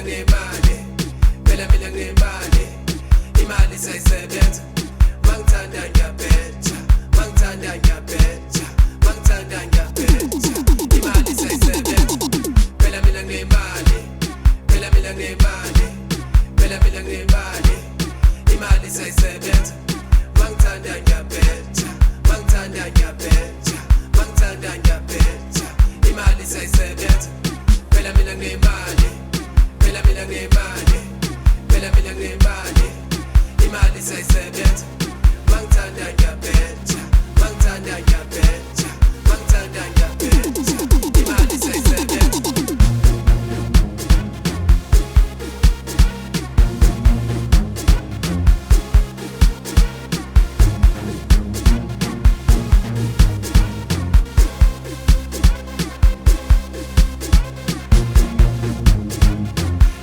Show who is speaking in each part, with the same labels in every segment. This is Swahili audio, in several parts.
Speaker 1: ngemali, phela mina ngemali, imali sayisebenza, mangithanda ngiyabheja, mangithanda ngiyabheja, mangithanda ngiyabheja, imali sayisebenza, phela mina ngemali, phela mina ngemali, phela mina ngemali, imali sayisebenza, mangithanda ngiyabheja, mangithanda ngiyabheja, mangithanda ngiyabheja, imali sayisebenza, phela mina ngemali, phela mina ngemali, phela mina ngemali, imali sayisebenza, mangithanda ngiyabheja, mangithanda ngiyabheja, mangithanda ngiyabheja, imali sayisebenza.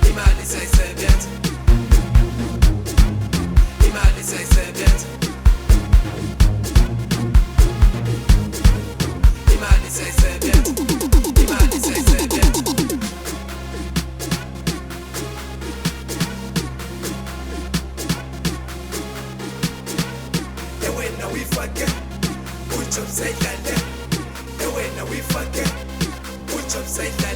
Speaker 1: Imali sayisebenza, imali sayisebenza, imali sayisebenza, imali sayisebenza. Ewena uyifake, uJob sayidlale. Ewena uyifake, uJob sayidlale.